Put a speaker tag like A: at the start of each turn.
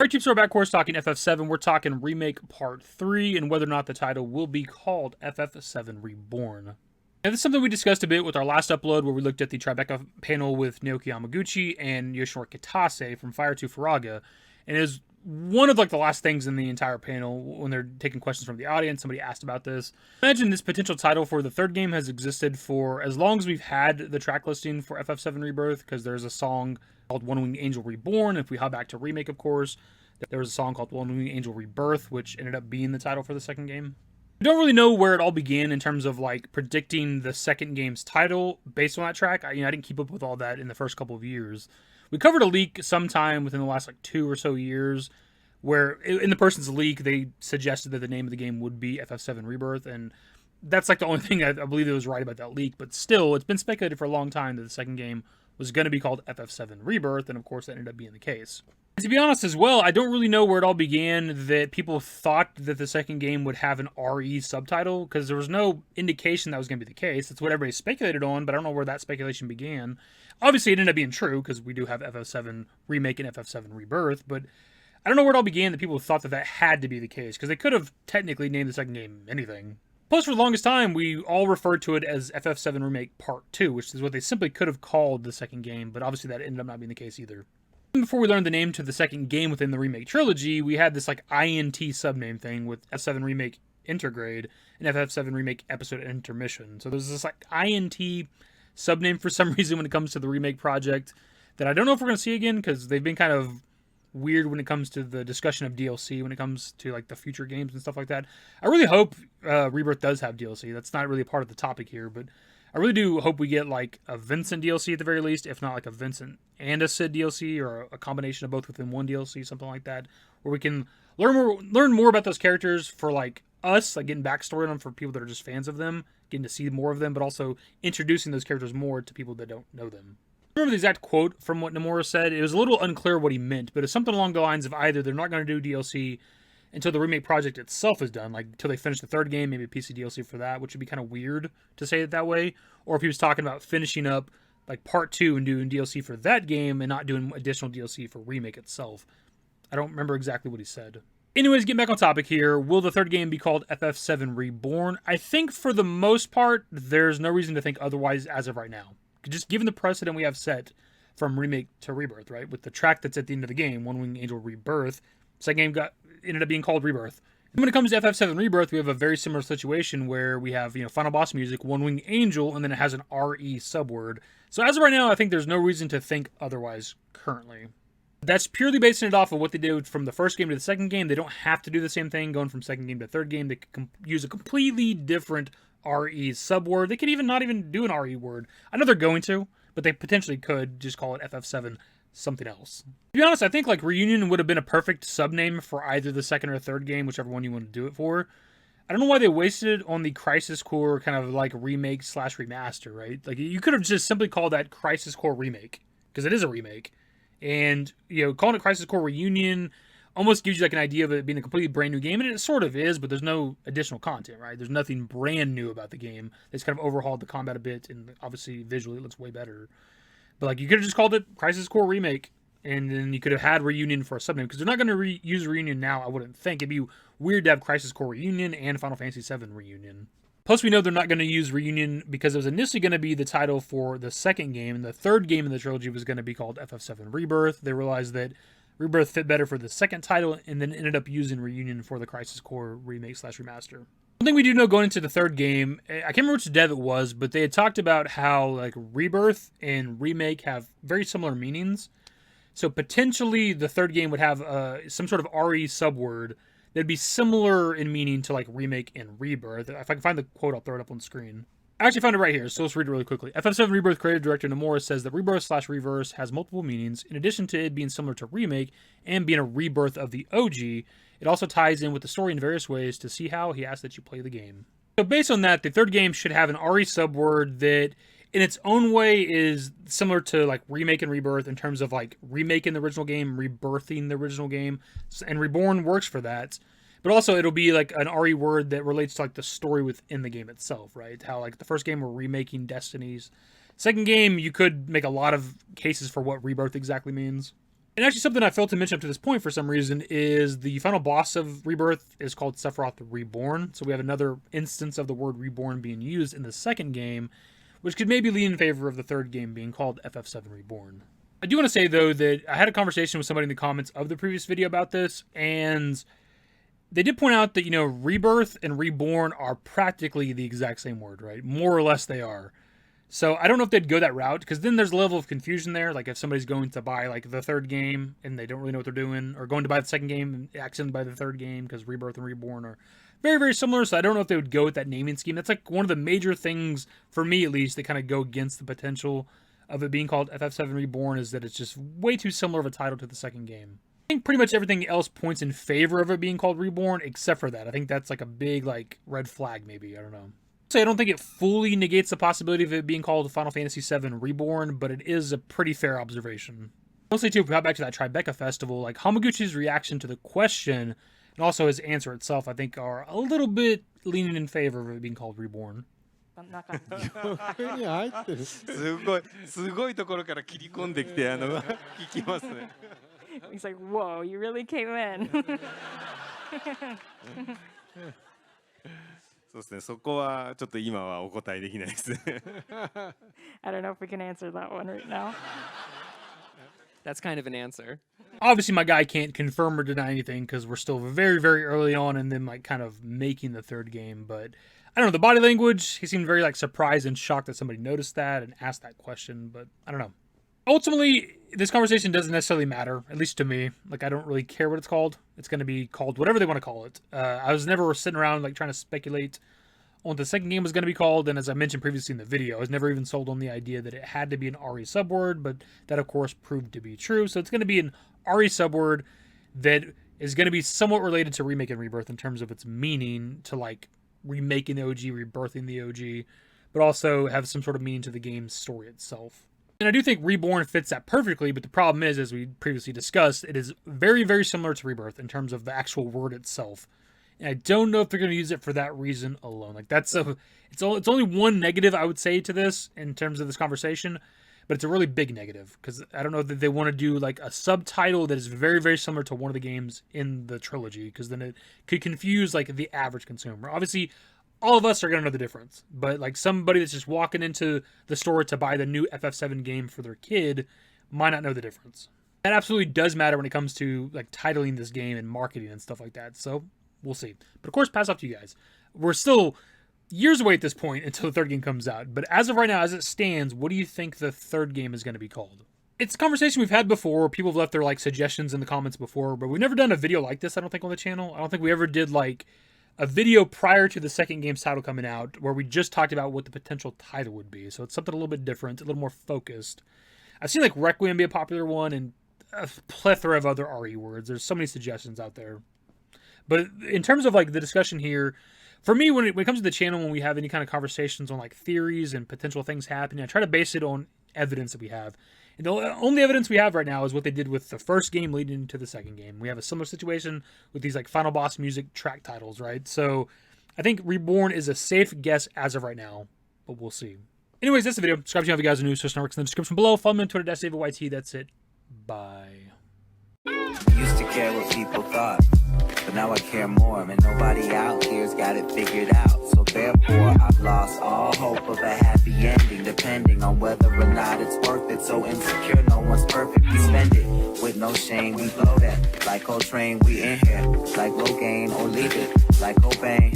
A: Alright, Chiefs, we're back, of course, talking FF7. We're talking Remake Part 3 and whether or not the title will be called FF7 Reborn. And this is something we discussed a bit with our last upload where we looked at the Tribeca panel with Naoki Yamaguchi and Yoshinori Kitase from Fire to Furaga. And it was one of the last things in the entire panel when they're taking questions from the audience. Somebody asked about this. Imagine this potential title for the third game has existed for as long as we've had the track listing for FF7 Rebirth, because there's a song called One Winged Angel Reborn. If we hop back to Remake, of course, there was a song called One Winged Angel Rebirth, which ended up being the title for the second game. I don't really know where it all began in terms of predicting the second game's title based on that track. I didn't keep up with all that in the first couple of years. We covered a leak sometime within the last 2 or so years where in the person's leak they suggested that the name of the game would be FF7 Rebirth, and that's the only thing I believe that was right about that leak. But still, it's been speculated for a long time that the second game was going to be called FF7 Rebirth, and of course that ended up being the case. And to be honest as well, I don't really know where it all began that people thought that the second game would have an RE subtitle, because there was no indication that was going to be the case. That's what everybody speculated on, but I don't know where that speculation began. Obviously, it ended up being true, because we do have FF7 Remake and FF7 Rebirth, but I don't know where it all began that people thought that that had to be the case, because they could have technically named the second game anything. Plus, for the longest time, we all referred to it as FF7 Remake Part 2, which is what they simply could have called the second game, but obviously that ended up not being the case either. Before we learned the name to the second game within the Remake trilogy, we had this INT subname thing with FF7 Remake Intergrade and FF7 Remake Episode Intermission. So there's this INT subname for some reason when it comes to the Remake project that I don't know if we're going to see again, because they've been kind of weird when it comes to the discussion of DLC, when it comes to the future games and stuff like that. I really hope Rebirth does have DLC. That's not really a part of the topic here, but I really do hope we get a Vincent DLC at the very least, if not a Vincent and a Cid DLC, or a combination of both within one DLC, something like that, where we can learn more about those characters for us, getting backstory on them for people that are just fans of them, getting to see more of them, but also introducing those characters more to people that don't know them. I remember the exact quote from what Nomura said. It was a little unclear what he meant, but it's something along the lines of either they're not going to do DLC until the Remake project itself is done, until they finish the third game, maybe a PC DLC for that, which would be kind of weird to say it that way, or if he was talking about finishing up Part 2 and doing DLC for that game and not doing additional DLC for Remake itself. I don't remember exactly what he said. Anyways, getting back on topic here, will the third game be called FF7 Reborn? I think for the most part, there's no reason to think otherwise as of right now. Just given the precedent we have set from Remake to Rebirth, right? With the track that's at the end of the game, One Winged Angel Rebirth, second game ended up being called Rebirth. And when it comes to FF7 Rebirth, we have a very similar situation where we have, final boss music, One Winged Angel, and then it has an RE subword. So as of right now, I think there's no reason to think otherwise currently. That's purely basing it off of what they did from the first game to the second game. They don't have to do the same thing going from second game to third game. They could use a completely different RE subword. They could even not even do an RE word. I know they're going to, but they potentially could just call it FF7 something else. To be honest, I think Reunion would have been a perfect subname for either the second or third game, whichever one you want to do it for. I don't know why they wasted it on the Crisis Core kind of remake / remaster, right? You could have just simply called that Crisis Core Remake, because it is a remake. And, calling it Crisis Core Reunion almost gives you an idea of it being a completely brand new game, and it sort of is, but there's no additional content, right? There's nothing brand new about the game. It's kind of overhauled the combat a bit, and obviously visually it looks way better. But you could have just called it Crisis Core Remake, and then you could have had Reunion for a subname, because they're not going to use Reunion now, I wouldn't think. It'd be weird to have Crisis Core Reunion and Final Fantasy VII Reunion. Plus, we know they're not going to use Reunion because it was initially going to be the title for the second game, and the third game in the trilogy was going to be called FF7 Rebirth. They realized that Rebirth fit better for the second title, and then ended up using Reunion for the Crisis Core Remake / remaster. One thing we do know going into the third game, I can't remember which dev it was, but they had talked about how Rebirth and Remake have very similar meanings. So potentially the third game would have some sort of RE subword that'd be similar in meaning to Remake and Rebirth. If I can find the quote, I'll throw it up on the screen. I actually found it right here, so let's read it really quickly. FF7 Rebirth creative director Nomura says that Rebirth / Reverse has multiple meanings. In addition to it being similar to Remake and being a rebirth of the OG, it also ties in with the story in various ways. To see how, he asks that you play the game. So based on that, the third game should have an RE subword that in its own way is similar to Remake and Rebirth in terms of remaking the original game, rebirthing the original game, and Reborn works for that. But also, it'll be an RE word that relates to the story within the game itself, right? How the first game we're remaking Destinies. Second game, you could make a lot of cases for what Rebirth exactly means. And actually something I failed to mention up to this point for some reason is the final boss of Rebirth is called Sephiroth Reborn. So we have another instance of the word Reborn being used in the second game, which could maybe lean in favor of the third game being called FF7 Reborn. I do want to say, though, that I had a conversation with somebody in the comments of the previous video about this, and they did point out that, you know, Rebirth and Reborn are practically the exact same word, right? More or less they are. So I don't know if they'd go that route, because then there's a level of confusion there. Like if somebody's going to buy like the third game and they don't really know what they're doing, or going to buy the second game and accidentally buy the third game, because Rebirth and Reborn are very, very similar. So I don't know if they would go with that naming scheme. That's like one of the major things, for me at least, that kind of go against the potential of it being called FF7 Reborn, is that it's just way too similar of a title to the second game. I think pretty much everything else points in favor of it being called Reborn, except for that. I think that's like a big like red flag maybe, I don't know. So I don't think it fully negates the possibility of it being called Final Fantasy VII Reborn, but it is a pretty fair observation. Mostly too, if we hop back to that Tribeca Festival, like Hamaguchi's reaction to the question, and also his answer itself, I think are a little bit leaning in favor of it being called Reborn.
B: に入ってる。すごいところから切り込んできて聞きますね。
C: He's like, whoa, you really came in.
B: そうですね。そこはちょっと今はお答えできないです。
C: I don't know if we can answer that one right now.
D: That's kind of an answer.
A: Obviously, my guy can't confirm or deny anything because we're still very, very early on and then like kind of making the third game. But I don't know, the body language, he seemed very like surprised and shocked that somebody noticed that and asked that question. But I don't know. Ultimately, this conversation doesn't necessarily matter, at least to me. Like, I don't really care what it's called. It's going to be called whatever they want to call it. I was never sitting around like trying to speculate on what the second game was going to be called, and as I mentioned previously in the video, I was never even sold on the idea that it had to be an RE subword, but that of course proved to be true. So it's going to be an RE subword that is going to be somewhat related to Remake and Rebirth in terms of its meaning to like remaking the OG, rebirthing the OG, but also have some sort of meaning to the game's story itself. And I do think Reborn fits that perfectly, but the problem is, as we previously discussed, it is very, very similar to Rebirth in terms of the actual word itself. And I don't know if they're going to use it for that reason alone. Like it's only one negative I would say to this in terms of this conversation, but it's a really big negative because I don't know that they want to do like a subtitle that is very, very similar to one of the games in the trilogy, because then it could confuse like the average consumer. Obviously, all of us are going to know the difference, but like somebody that's just walking into the store to buy the new FF7 game for their kid might not know the difference. That absolutely does matter when it comes to like titling this game and marketing and stuff like that. So we'll see. But of course, pass off to you guys. We're still years away at this point until the third game comes out. But as of right now, as it stands, what do you think the third game is going to be called? It's a conversation we've had before. People have left their like suggestions in the comments before, but we've never done a video like this, I don't think, on the channel. I don't think we ever did like a video prior to the second game's title coming out where we just talked about what the potential title would be. So it's something a little bit different, a little more focused. I've seen like Requiem be a popular one and a plethora of other RE words. There's so many suggestions out there. But in terms of like the discussion here, for me, when it comes to the channel, when we have any kind of conversations on like theories and potential things happening, I try to base it on evidence that we have. And the only evidence we have right now is what they did with the first game leading into the second game. We have a similar situation with these like final boss music track titles, right? So I think Reborn is a safe guess as of right now, but we'll see. Anyways, that's the video. Subscribe if you guys are new. Search networks in the description below. Follow me on Twitter, @DavidYT. That's it. Bye.
E: Used to care what people thought, but now I care more, and nobody out here's got it figured out. So therefore, I've lost all hope of a happy ending, depending on whether or not it's worth it. So insecure, no one's perfect. We spend it with no shame. We blow that like Coltrane. We in here like Rogaine, or leave it like Cobain.